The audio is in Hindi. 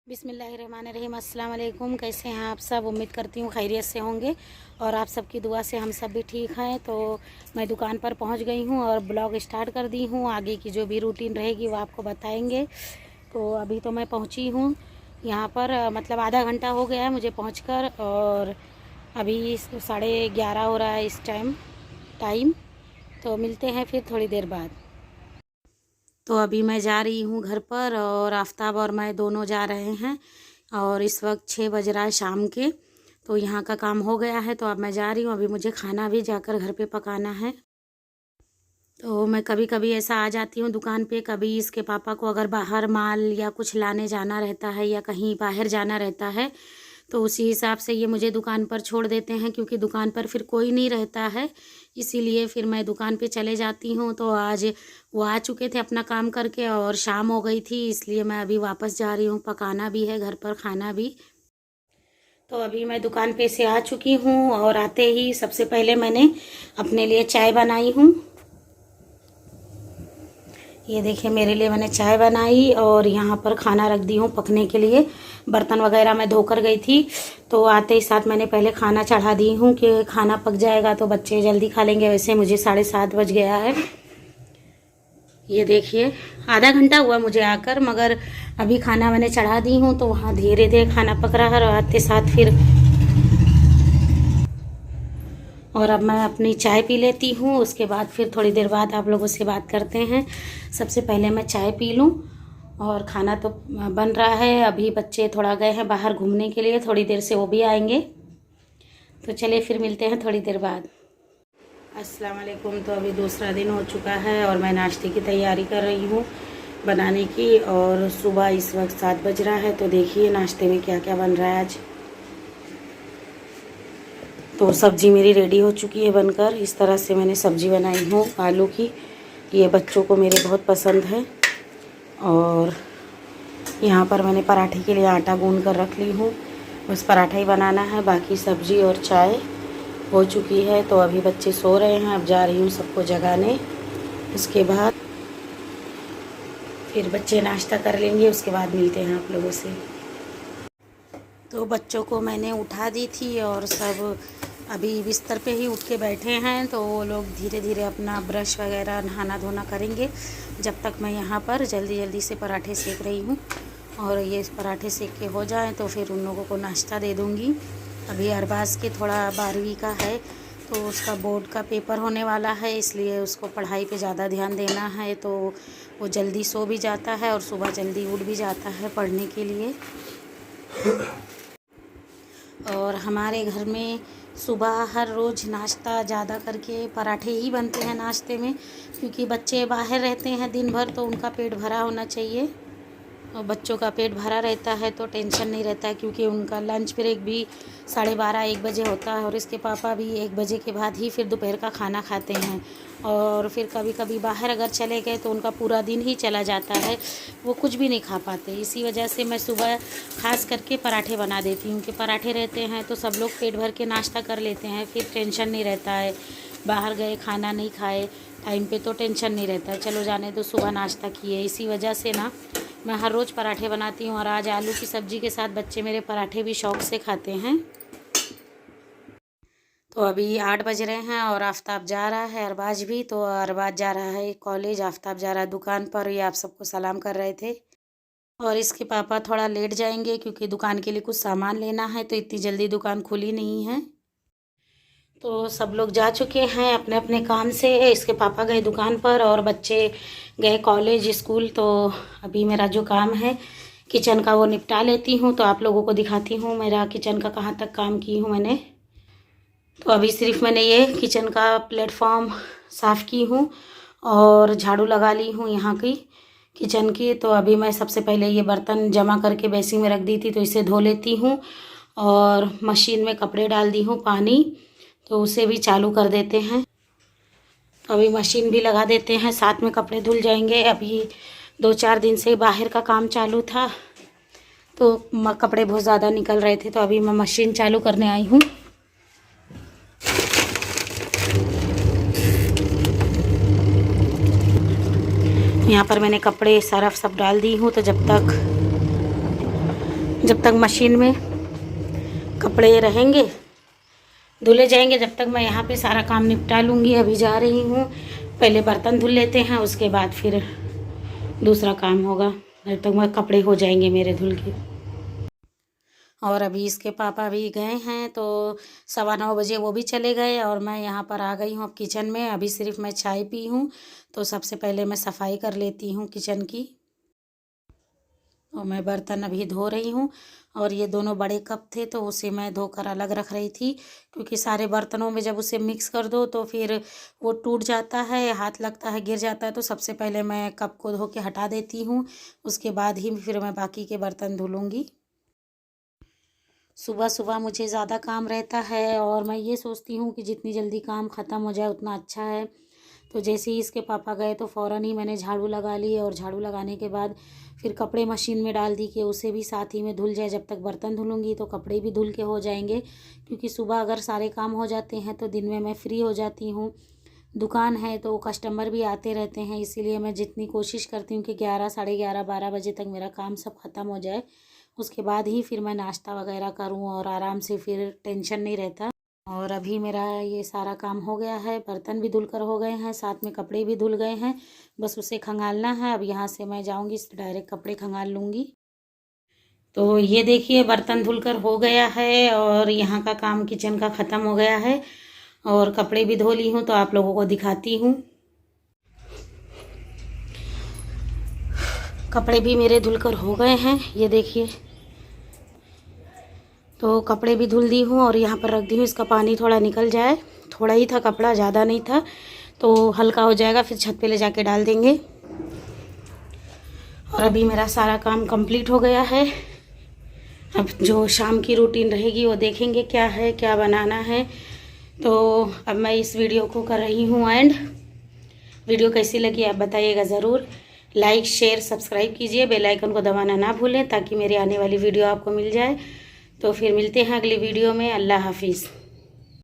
बिस्मिल्लाहिर्रहमानिर्रहीम। अस्सलाम वालेकुम। कैसे हैं आप सब? उम्मीद करती हूँ खैरियत से होंगे और आप सबकी दुआ से हम सब भी ठीक हैं। तो मैं दुकान पर पहुँच गई हूँ और ब्लॉग स्टार्ट कर दी हूँ। आगे की जो भी रूटीन रहेगी वो आपको बताएंगे। तो अभी तो मैं पहुँची हूँ यहाँ पर, मतलब आधा घंटा हो गया है मुझे पहुँचकर, और अभी 11:30 हो रहा है इस टाइम। तो मिलते हैं फिर थोड़ी देर बाद। तो अभी मैं जा रही हूँ घर पर और आफ़ताब और मैं दोनों जा रहे हैं और इस वक्त 6 बज रहा है शाम के। तो यहाँ का काम हो गया है तो अब मैं जा रही हूँ। अभी मुझे खाना भी जाकर घर पे पकाना है। तो मैं कभी कभी ऐसा आ जाती हूँ दुकान पे, कभी इसके पापा को अगर बाहर माल या कुछ लाने जाना रहता है या कहीं बाहर जाना रहता है तो उसी हिसाब से ये मुझे दुकान पर छोड़ देते हैं, क्योंकि दुकान पर फिर कोई नहीं रहता है। इसीलिए फिर मैं दुकान पे चले जाती हूँ। तो आज वो आ चुके थे अपना काम करके और शाम हो गई थी, इसलिए मैं अभी वापस जा रही हूँ। पकाना भी है घर पर, खाना भी। तो अभी मैं दुकान पे से आ चुकी हूँ और आते ही सबसे पहले मैंने अपने लिए चाय बनाई हूँ। ये देखिए, मेरे लिए मैंने चाय बनाई और यहाँ पर खाना रख दी हूँ पकने के लिए। बर्तन वगैरह मैं धोकर गई थी तो आते ही साथ मैंने पहले खाना चढ़ा दी हूँ कि खाना पक जाएगा तो बच्चे जल्दी खा लेंगे। वैसे मुझे 7:30 बज गया है। ये देखिए, आधा घंटा हुआ मुझे आकर, मगर अभी खाना मैंने चढ़ा दी हूँ तो वहाँ धीरे धीरे खाना पक रहा है और आते साथ फिर। और अब मैं अपनी चाय पी लेती हूँ, उसके बाद फिर थोड़ी देर बाद आप लोगों से बात करते हैं। सबसे पहले मैं चाय पी लूँ और खाना तो बन रहा है। अभी बच्चे थोड़ा गए हैं बाहर घूमने के लिए, थोड़ी देर से वो भी आएंगे। तो चलिए फिर मिलते हैं थोड़ी देर बाद। अस्सलाम वालेकुम। तो अभी दूसरा दिन हो चुका है और मैं नाश्ते की तैयारी कर रही हूँ बनाने की, और सुबह इस वक्त 7 बज रहा है। तो देखिए नाश्ते में क्या क्या बन रहा है आज। तो सब्ज़ी मेरी रेडी हो चुकी है बनकर। इस तरह से मैंने सब्ज़ी बनाई हूँ आलू की। ये बच्चों को मेरे बहुत पसंद है। और यहाँ पर मैंने पराठे के लिए आटा गूंद कर रख ली हूँ, बस पराठा ही बनाना है। बाकी सब्ज़ी और चाय हो चुकी है। तो अभी बच्चे सो रहे हैं, अब जा रही हूँ सबको जगाने। उसके बाद फिर बच्चे नाश्ता कर लेंगे, उसके बाद मिलते हैं आप लोगों से। तो बच्चों को मैंने उठा दी थी और सब अभी बिस्तर पे ही उठ के बैठे हैं। तो वो लोग धीरे धीरे अपना ब्रश वगैरह नहाना धोना करेंगे, जब तक मैं यहाँ पर जल्दी जल्दी से पराठे सेक रही हूँ। और ये पराठे सेक के हो जाएं तो फिर उन लोगों को नाश्ता दे दूँगी। अभी अरबाज़ के थोड़ा 12वीं का है तो उसका बोर्ड का पेपर होने वाला है, इसलिए उसको पढ़ाई पे ज़्यादा ध्यान देना है। तो वो जल्दी सो भी जाता है और सुबह जल्दी उठ भी जाता है पढ़ने के लिए। और हमारे घर में सुबह हर रोज़ नाश्ता ज़्यादा करके पराठे ही बनते हैं नाश्ते में, क्योंकि बच्चे बाहर रहते हैं दिन भर तो उनका पेट भरा होना चाहिए। और बच्चों का पेट भरा रहता है तो टेंशन नहीं रहता है, क्योंकि उनका लंच ब्रेक भी 12:30-1 बजे होता है और इसके पापा भी 1 बजे के बाद ही फिर दोपहर का खाना खाते हैं। और फिर कभी कभी बाहर अगर चले गए तो उनका पूरा दिन ही चला जाता है, वो कुछ भी नहीं खा पाते। इसी वजह से मैं सुबह खास करके पराठे बना देती हूँ कि पराठे रहते हैं तो सब लोग पेट भर के नाश्ता कर लेते हैं, फिर टेंशन नहीं रहता है। बाहर गए खाना नहीं खाए टाइम पे तो टेंशन नहीं रहता है, चलो जाने तो सुबह नाश्ता किए। इसी वजह से ना मैं हर रोज़ पराठे बनाती हूँ। और आज आलू की सब्ज़ी के साथ बच्चे मेरे पराठे भी शौक़ से खाते हैं। तो अभी 8 बज रहे हैं और आफ़ताब जा रहा है, अरबाज भी। तो अरबाज जा रहा है कॉलेज, आफ़ताब जा रहा है दुकान पर। ये आप सबको सलाम कर रहे थे। और इसके पापा थोड़ा लेट जाएंगे क्योंकि दुकान के लिए कुछ सामान लेना है, तो इतनी जल्दी दुकान खुली नहीं है। तो सब लोग जा चुके हैं अपने अपने काम से। इसके पापा गए दुकान पर और बच्चे गए कॉलेज स्कूल। तो अभी मेरा जो काम है किचन का वो निपटा लेती हूँ, तो आप लोगों को दिखाती हूँ मेरा किचन का कहाँ तक काम की हूँ मैंने। तो अभी सिर्फ मैंने ये किचन का प्लेटफॉर्म साफ़ की हूँ और झाड़ू लगा ली हूँ यहाँ की किचन की। तो अभी मैं सबसे पहले ये बर्तन जमा करके बेसिन में रख दी थी, तो इसे धो लेती हूँ। और मशीन में कपड़े डाल दी हूँ पानी, तो उसे भी चालू कर देते हैं। अभी मशीन भी लगा देते हैं, साथ में कपड़े धुल जाएंगे। अभी 2-4 दिन से बाहर का काम चालू था तो कपड़े बहुत ज़्यादा निकल रहे थे, तो अभी मैं मशीन चालू करने आई हूँ। यहाँ पर मैंने कपड़े सर्फ सब डाल दी हूँ, तो जब तक जब तक मशीन में कपड़े रहेंगे धुले जाएंगे, जब तक मैं यहाँ पे सारा काम निपटा लूँगी। अभी जा रही हूँ, पहले बर्तन धुल लेते हैं, उसके बाद फिर दूसरा काम होगा। जब तक मैं कपड़े हो जाएंगे मेरे धुल के। और अभी इसके पापा भी गए हैं, तो 9:15 बजे वो भी चले गए और मैं यहाँ पर आ गई हूँ अब किचन में। अभी सिर्फ मैं चाय पी हूँ, तो सबसे पहले मैं सफाई कर लेती हूँ किचन की। और मैं बर्तन अभी धो रही हूँ, और ये दोनों बड़े कप थे तो उसे मैं धोकर अलग रख रही थी, क्योंकि सारे बर्तनों में जब उसे मिक्स कर दो तो फिर वो टूट जाता है, हाथ लगता है, गिर जाता है। तो सबसे पहले मैं कप को धो के हटा देती हूँ, उसके बाद ही फिर मैं बाकी के बर्तन धुलूँगी। सुबह सुबह मुझे ज़्यादा काम रहता है और मैं ये सोचती हूँ कि जितनी जल्दी काम ख़त्म हो जाए उतना अच्छा है। तो जैसे ही इसके पापा गए तो फ़ौरन ही मैंने झाड़ू लगा ली, और झाड़ू लगाने के बाद फिर कपड़े मशीन में डाल दी कि उसे भी साथ ही में धुल जाए। जब तक बर्तन धुलूँगी तो कपड़े भी धुल के हो जाएंगे, क्योंकि सुबह अगर सारे काम हो जाते हैं तो दिन में मैं फ्री हो जाती हूँ। दुकान है तो कस्टमर भी आते रहते हैं, इसीलिए मैं जितनी कोशिश करती हूँ कि 11, साढ़े 11, 12 बजे तक मेरा काम सब ख़त्म हो जाए। उसके बाद ही फिर मैं नाश्ता वगैरह करूँ और आराम से, फिर टेंशन नहीं रहता। और अभी मेरा ये सारा काम हो गया है, बर्तन भी धुल कर हो गए हैं, साथ में कपड़े भी धुल गए हैं, बस उसे खंगालना है। अब यहाँ से मैं जाऊँगी डायरेक्ट कपड़े खंगाल लूँगी। तो ये देखिए बर्तन धुलकर हो गया है और यहाँ का काम किचन का ख़त्म हो गया है, और कपड़े भी धो ली हूँ, तो आप लोगों को दिखाती हूँ। कपड़े भी मेरे धुलकर हो गए हैं, ये देखिए। तो कपड़े भी धुल दी हूँ और यहाँ पर रख दी हूँ, इसका पानी थोड़ा निकल जाए। थोड़ा ही था कपड़ा, ज़्यादा नहीं था, तो हल्का हो जाएगा, फिर छत पे ले जाके डाल देंगे। और अभी मेरा सारा काम कंप्लीट हो गया है। अब जो शाम की रूटीन रहेगी वो देखेंगे क्या है, क्या बनाना है। तो अब मैं इस वीडियो को कर रही हूँ एंड। वीडियो कैसी लगी आप बताइएगा ज़रूर। लाइक, शेयर, सब्सक्राइब कीजिए, बेल आइकन को दबाना ना भूलें, ताकि मेरी आने वाली वीडियो आपको मिल जाए। तो फिर मिलते हैं अगली वीडियो में। अल्लाह हाफिज़।